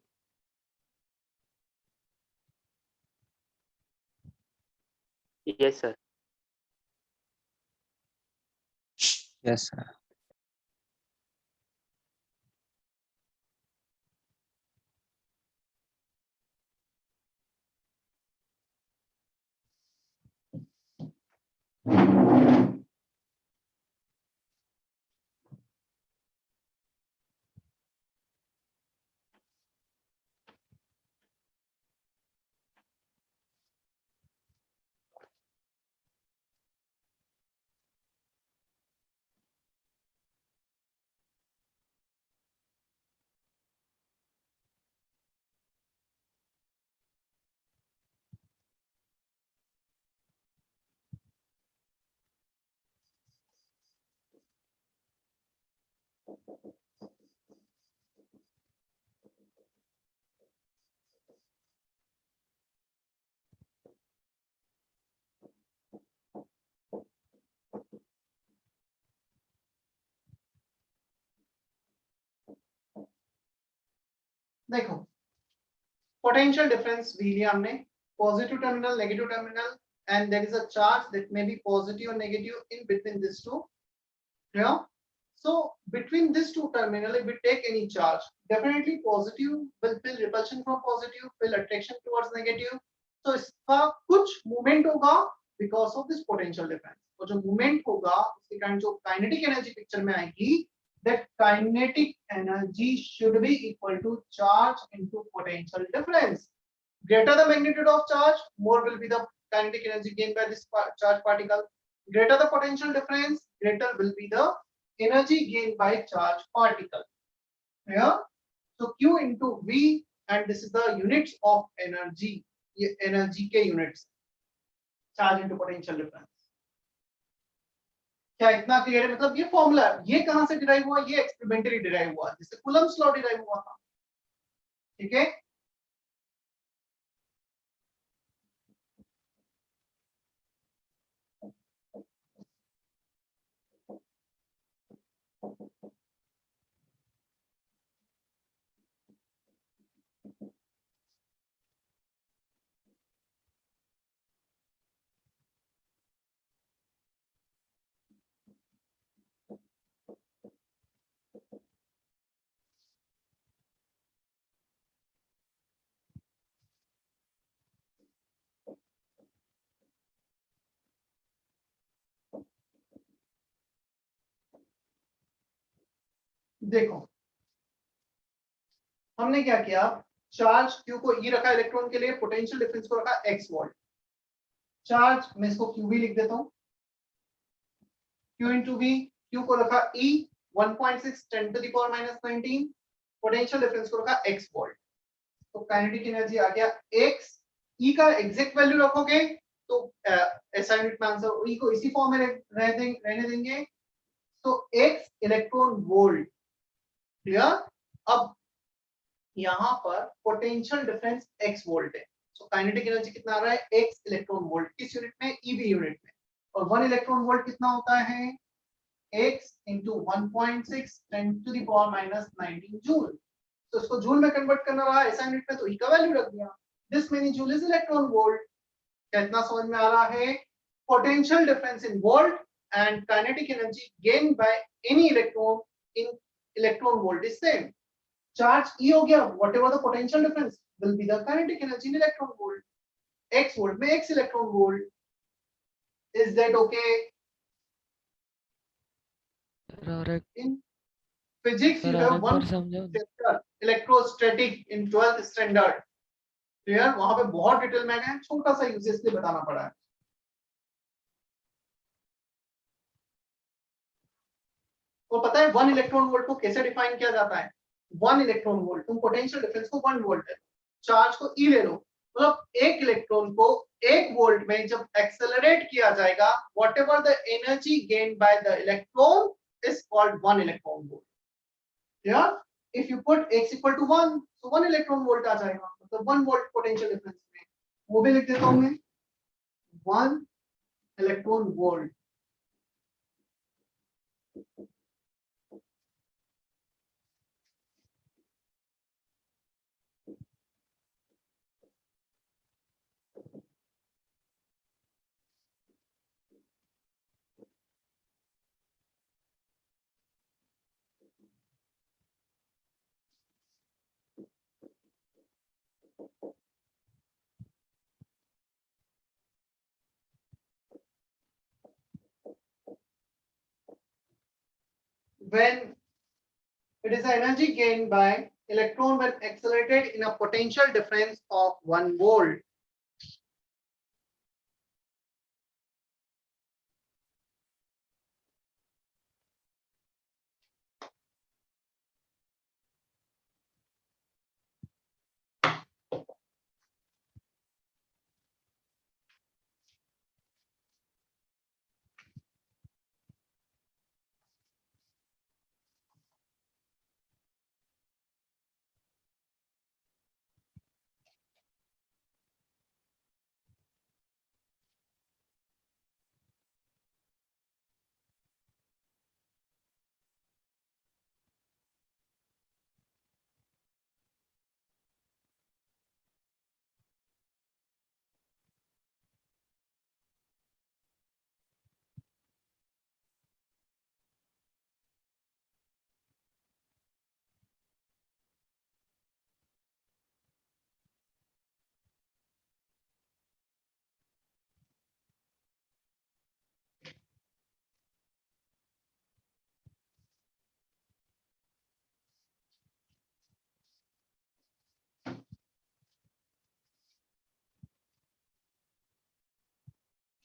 Yes, sir. Yes, sir. देखो, पोटेंशियल डिफरेंस भी लिया हमने, positive terminal, negative terminal, and there is a charge that may be positive or negative in between these two. Yeah. So between these two terminal, if we take any charge, definitely positive will feel repulsion from positive, feel attraction towards negative. So इसका कुछ movement होगा because of this potential difference. और जो movement होगा उसके कारण जो kinetic energy picture में आएगी, that kinetic energy should be equal to charge into potential difference. Greater the magnitude of charge, more will be the kinetic energy gained by this charge particle. Greater the potential difference, greater will be the energy gained by charge particle. Yeah. So Q into V, and this is the units of energy. ये energy के units. Charge into potential difference. क्या इतना clear है? मतलब ये formula ये कहां से डिराइव हुआ? ये एक्सपेरिमेंटली डिराइव हुआ, जिससे कूलम्ब्स लॉ डिराइव हुआ था। ठीक है। देखो हमने क्या किया, चार्ज Q को E रखा इलेक्ट्रॉन के लिए, पोटेंशियल डिफरेंस को रखा x वोल्ट। चार्ज मैं इसको QV लिख देता हूं, Q इंटू V, Q को रखा E 1.6 10 to the power minus 19, potential difference को रखा x वोल्ट। तो काइनेटिक एनर्जी आ गया x, E का एग्जैक्ट वैल्यू रखोगे तो ऐसा यूनिट में आंसर E को इसी फॉर्म में रहने देंगे, तो x इलेक्ट्रॉन वोल्ट। क्लियर। अब यहाँ पर पोटेंशियल डिफरेंस x वोल्ट है, सो काइनेटिक एनर्जी कितना आ रहा है? x electron volt. किस यूनिट में? EV यूनिट में। और 1 इलेक्ट्रॉन वोल्ट कितना होता है? x into 1.6 10 to the power minus 19 joule. तो इसको जूल में कन्वर्ट करना रहा ऐसा यूनिट में, तो E का वैल्यू रख दिया। This many joule is electron volt. कितना समझ में आ रहा है? Potential difference in volt and kinetic energy gain by any electron in electron volt is same. Charge E हो गया, whatever the potential difference will be the kinetic energy in electron volt. X volt में x electron volt. Is that okay? In physics you have one chapter electrostatic in 12th standard. Clear? वहां पे बहुत detail में है, छोटा सा use इसलिए बताना पड़ा है। तो पता है 1 इलेक्ट्रॉन वोल्ट को कैसे डिफाइन किया जाता है? 1 इलेक्ट्रॉन वोल्ट, तुम पोटेंशियल डिफरेंस को 1 वोल्ट है, चार्ज को E ले लो, मतलब एक इलेक्ट्रॉन को 1 वोल्ट में जब एक्सेलरेट किया जाएगा, whatever the energy gained by the electron is called 1 electron volt. Clear? If you put x equal to 1, तो 1 इलेक्ट्रॉन वोल्ट आ जाएगा, मतलब 1 वोल्ट पोटेंशियल डिफरेंस में। वो भी लिख देता हूं मैं, 1 electron volt. When it is the energy gained by electron when accelerated in a potential difference of 1 volt.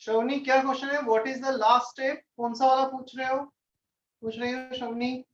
शवनी क्या क्वेश्चन है? What is the last step? कौन सा वाला पूछ रही हो शवनी?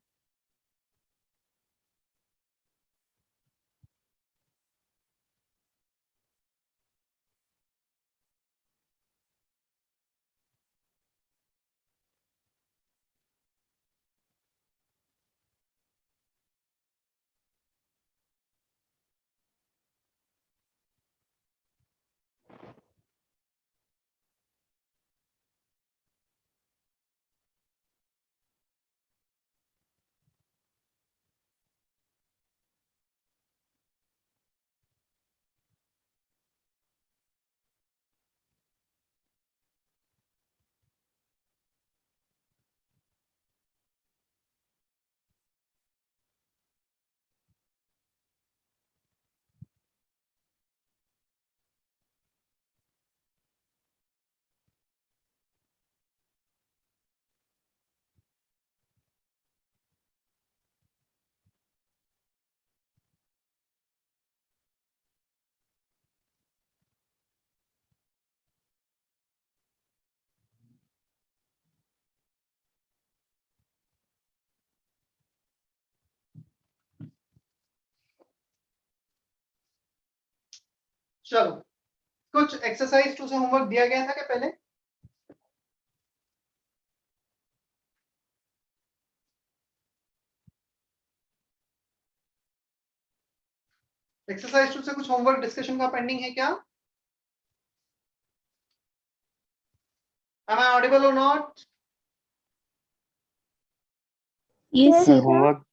चलो, कुछ एक्सरसाइज 2 से होमवर्क दिया गया था क्या पहले? एक्सरसाइज 2 से कुछ होमवर्क डिस्कशन का पेंडिंग है क्या? Am I audible or not? Yes, sir sir. Homework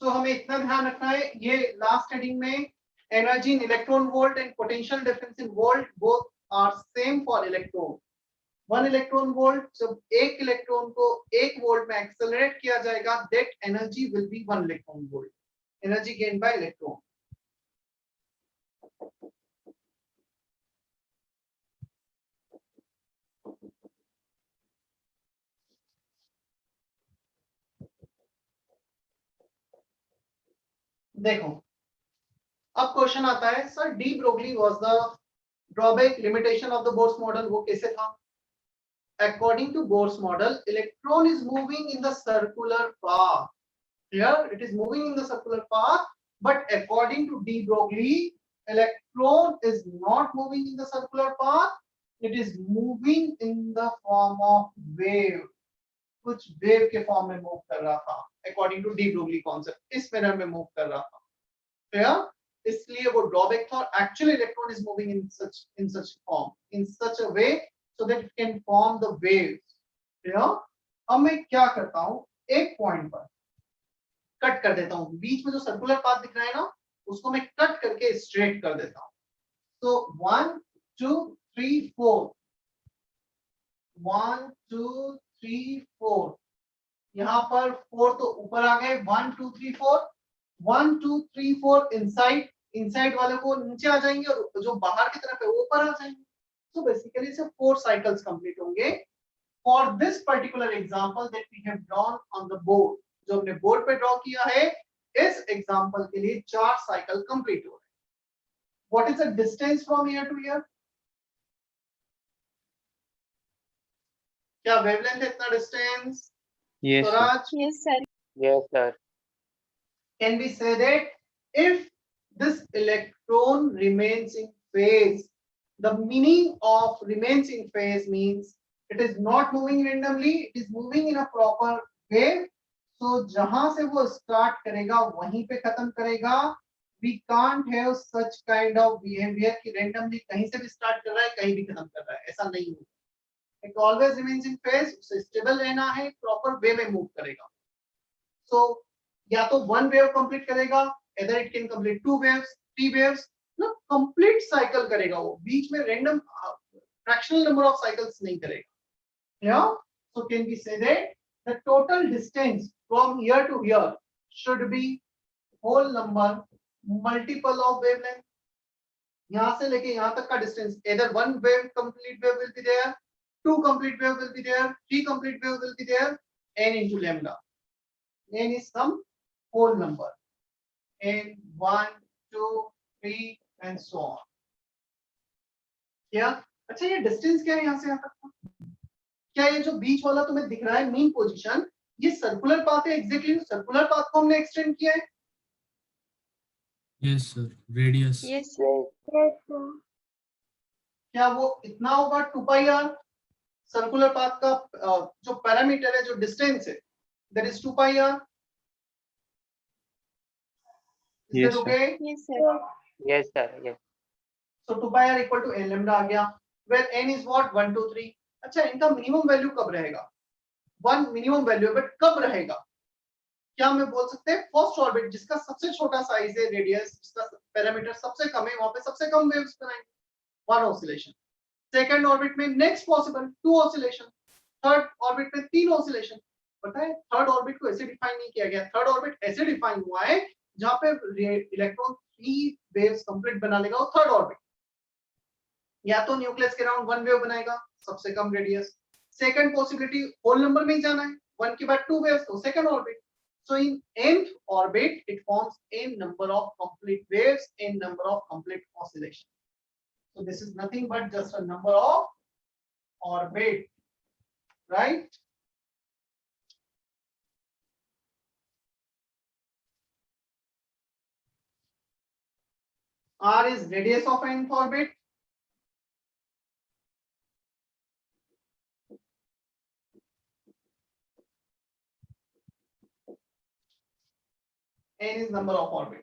तो हमें इतना ध्यान रखना है, ये लास्ट हेडिंग में energy in electron volt and potential difference in volt both are same for electron. 1 electron volt, जब एक इलेक्ट्रॉन को 1 वोल्ट में एक्सेलरेट किया जाएगा, that energy will be 1 electron volt, energy gain by electron. देखो, अब question आता है, sir de Broglie was the drawback limitation of the Bohr's model, वो कैसे था? According to Bohr's model, electron is moving in the circular path. Here it is moving in the circular path, but according to de Broglie, electron is not moving in the circular path. It is moving in the form of wave. कुछ wave के form में move कर रहा था, according to de Broglie concept. इस manner में move कर रहा था. Clear? इसलिए वो ड्रॉबैक था. Actually, electron is moving in such form, in such a way so that it can form the waves. Clear? अब मैं क्या करता हूं, एक पॉइंट पर कट कर देता हूं, बीच में जो सर्कुलर पाथ दिख रहा है ना, उसको मैं कट करके स्ट्रेट कर देता हूं. तो 1 2 3 4 1 2 3 4, यहाँ पर 4 तो ऊपर आ गए, 1 2 3 4 1 2 3 4 इनसाइड वाले को नीचे आ जाएंगे और जो बाहर की तरफ है वो ऊपर आ जाएंगे. So basically से 4 cycles complete होंगे. For this particular example that we have drawn on the board, जो हमने बोर्ड पे ड्रॉ किया है, इस एग्जांपल के लिए 4 साइकिल कंप्लीट हो रहे हैं. What is the distance from here to here? क्या वेवलेंथ है इतना distance? Yes Swaraj, Yes, sir. Yes sir. can we say that if this electron remains in phase, the meaning of remains in phase means it is not moving randomly, it is moving in a proper way. So जहां से वो start करेगा वहीं पे खत्म करेगा. We can't have such kind of behavior कि randomly कहीं से भी start कर रहा है कहीं भी खत्म कर रहा है, ऐसा नहीं होगा. It always remains in phase, उसे stable रहना है, proper way में move करेगा. So या तो 1 wave complete करेगा, either it can complete 2 waves, 3 waves, ना complete cycle करेगा वो, बीच में random fractional number of cycles नहीं करेगा. Yeah, so can we say that the total distance from here to here should be whole number multiple of wavelength. यहाँ से लेके यहाँ तक का distance, either 1 wave complete wave will be there, 2 complete wave will be there, 3 complete wave will be there, n into lambda. N is some whole number. N 1 2 3 and so on. क्या अच्छा ये distance क्या है यहाँ से यहाँ तक का? क्या ये जो बीच वाला तुम्हें दिख रहा है मीन पोजीशन, ये सर्कुलर पाथ है? एग्जैक्टली सर्कुलर पाथ को हमने एक्सटेंड किया है। Yes sir, radius. Yes, sir. Yes, sir. क्या वो इतना होगा 2πr? सर्कुलर पाथ का जो पैरामीटर है, जो डिस्टेंस है, that is 2πr। Is Yes, that sir. okay? Yes, sir. Yes, sir. Yes. So 2πr equal to n lambda आ गया, where n is what 1 2 3। अच्छा इनका मिनिमम वैल्यू कब रहेगा? 1 मिनिमम वैल्यू, बट कब रहेगा? क्या हमें बोल सकते हैं फर्स्ट ऑर्बिट जिसका सबसे छोटा साइज है, रेडियस जिसका पैरामीटर सबसे कम है, वहां पे सबसे कम वेव्स बनाएंगे 1 ऑसिलेशन। सेकंड ऑर्बिट में next possible 2 oscillation. Third orbit में 3 ऑसिलेशन। पता है थर्ड ऑर्बिट को ऐसे डिफाइन नहीं किया गया, थर्ड ऑर्बिट ऐसे डिफाइन हुआ है जहां पे इलेक्ट्रॉन 3 वेव्स कंप्लीट बना लेगा वो थर्ड ऑर्बिट। या तो न्यूक्लियस के अराउंड 1 वेव बनाएगा, सबसे कम radius. Second possibility whole number में ही जाना है, 1 के बाद 2 वेव्स तो second orbit. So in nth orbit, it forms n number of complete waves, n number of complete oscillations. So this is nothing but just a number of orbit, right? R is radius of nth orbit. N is number of orbit.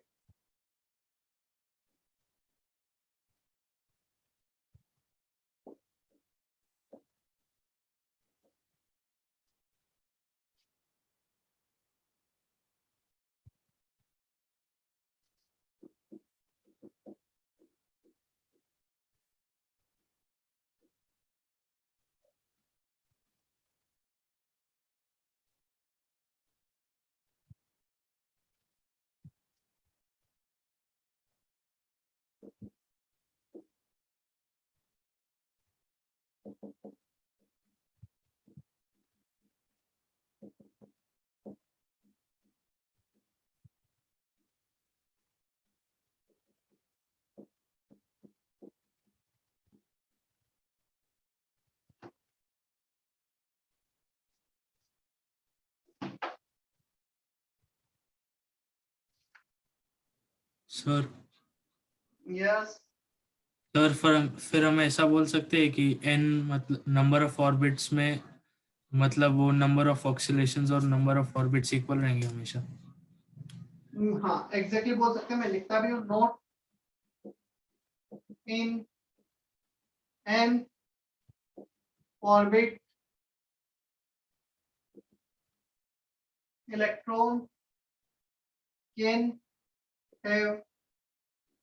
Sir Yes. Sir फिर हम ऐसा बोल सकते हैं कि n मतलब number of orbits में मतलब वो नंबर ऑफ ऑक्सीलेशंस और नंबर ऑफ ऑर्बिट्स इक्वल रहेंगे हमेशा। हाँ एग्जैक्टली बोल सकते हैं, मैं लिखता भी हूँ note in n orbit electron can have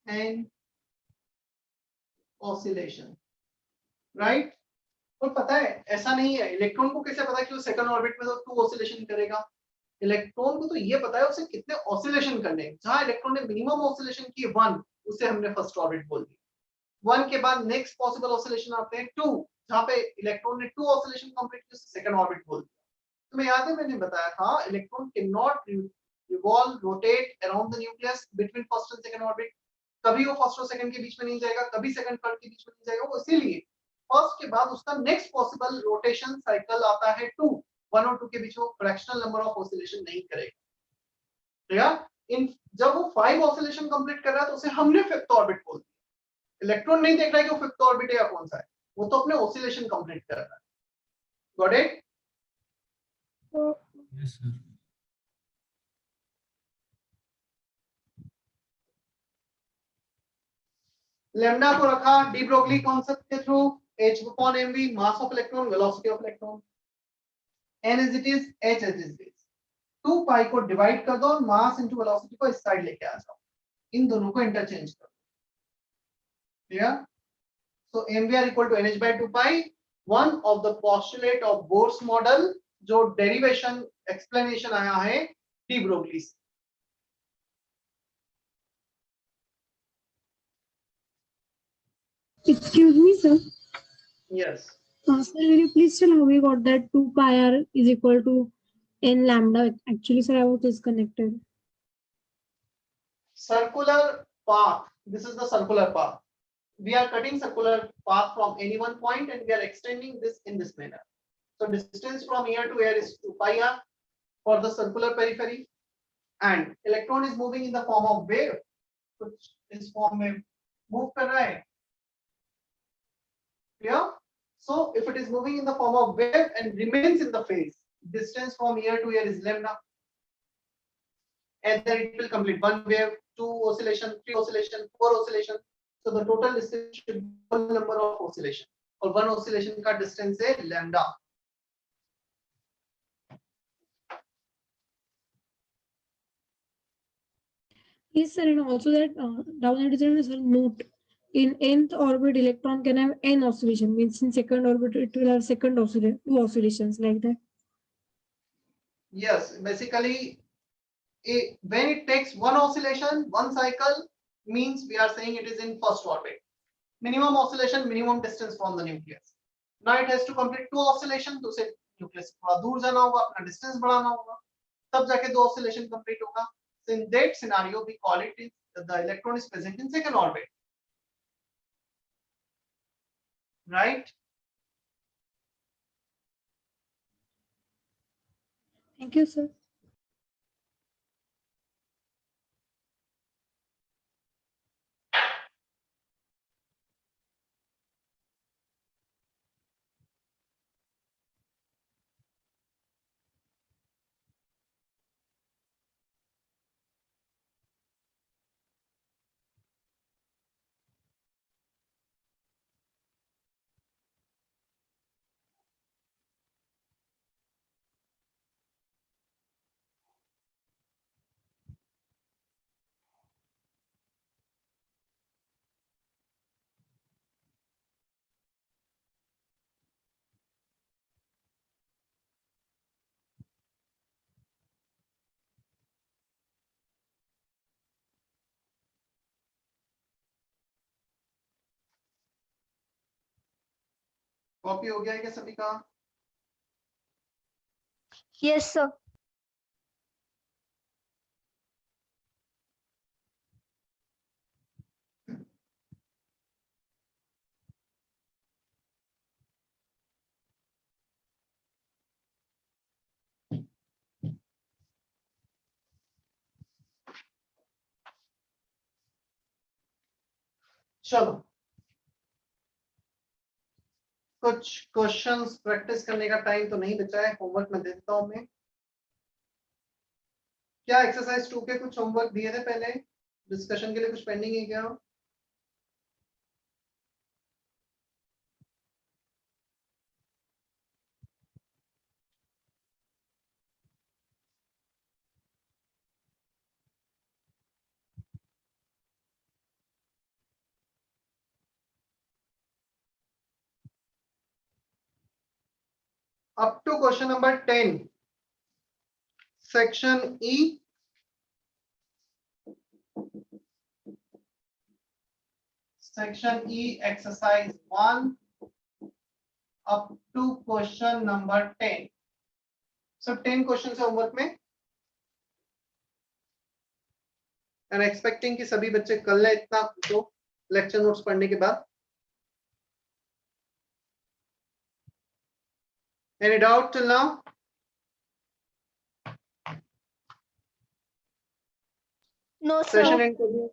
an oscillation, right? और पता है ऐसा नहीं है, इलेक्ट्रॉन को कैसे पता कि वो सेकंड ऑर्बिट में तो 2 ऑसिलेशन करेगा? इलेक्ट्रॉन को तो ये पता है उसे कितने ऑसिलेशन करने हैं। जहां इलेक्ट्रॉन ने मिनिमम ऑसिलेशन किए 1, उसे हमने फर्स्ट ऑर्बिट बोल दिया। 1 के बाद नेक्स्ट पॉसिबल ऑसिलेशन आते हैं 2, जहां पे इलेक्ट्रॉन ने 2 ऑसिलेशन कंप्लीट किए, उसे सेकंड ऑर्बिट बोल दिया। तुम्हें याद है मैंने बताया था electron can not revolve rotate around the nucleus between first and second orbit. कभी वो फर्स्ट और सेकंड के बीच में नहीं जाएगा, कभी सेकंड थर्ड के बीच में नहीं जाएगा। वो इसीलिए फर्स्ट के बाद उसका नेक्स्ट पॉसिबल रोटेशन साइकिल आता है 2, 1 और 2 के बीच वो फ्रैक्शनल नंबर ऑफ ऑसिलेशन नहीं करेगा। ठीक है? जब वो 5 ऑसिलेशन कंप्लीट कर रहा है तो उसे हमने फिफ्थ ऑर्बिट बोल दिया। इलेक्ट्रॉन नहीं देख रहा है कि वो फिफ्थ ऑर्बिट है या कौन सा है, वो तो अपने ऑसिलेशन कंप्लीट कर रहा है। Got it? Yes sir. Lambda को रखा डी ब्रोगली कॉन्सेप्ट के through, h upon mv mass of electron, velocity of electron. n as it is, h as it is। 2 पाई को डिवाइड कर दो और मास इनटू वेलोसिटी को इस साइड लेके आ जाओ, इन दोनों को इंटरचेंज करो। Clear? So mvr equal to nh by 2 pi, one of the postulate of Bohr's model, जो डेरिवेशन एक्सप्लेनेशन आया है डी ब्रोगली से। Excuse me, sir. Yes Sir, will you please tell how we got that 2 pi r is equal to n lambda? Actually, sir, I was disconnected. Circular path. This is the circular path. We are cutting circular path from any one point and we are extending this in this manner. So distance from here to here is 2 pi r for the circular periphery, and electron is moving in the form of wave, which is form में move कर रहा है. Clear? So if it is moving in the form of wave and remains in the phase, distance from here to here is lambda. And then it will complete 1 wave, 2 oscillation, 3 oscillation, 4 oscillation. So the total distance should be one number of oscillation. और 1 oscillation का distance है lambda. Yes, sir, and also that down at the as well note in nth orbit electron can have n oscillation, means in second orbit it will have second oscillation, 2 oscillations like that. Yes, basically, when it takes 1 oscillation, 1 cycle, means we are saying it is in first orbit. Minimum oscillation, minimum distance from the nucleus. Now it has to complete 2 oscillation, तो उसे nucleus से थोड़ा दूर जाना होगा, अपना distance बढ़ाना होगा, तब जाके 2 oscillation complete होगा. So in that scenario, we call it is the electron is present in second orbit. Right? Thank you, sir. Copy हो गया है क्या सभी का? Yes, sir. चलो कुछ क्वेश्चंस प्रैक्टिस करने का टाइम तो नहीं बचा है, होमवर्क में दे देता हूं मैं. क्या एक्सरसाइज 2 के कुछ होमवर्क दिए थे पहले डिस्कशन के लिए, कुछ पेंडिंग है क्या? Up to question number 10, section E. Section E, exercise 1, up to question number 10. So 10 questions है homework में. And expecting कि सभी बच्चे कर लें इतना तो lecture notes पढ़ने के बाद. Any doubt till now? No, sir. Session end कर दूं?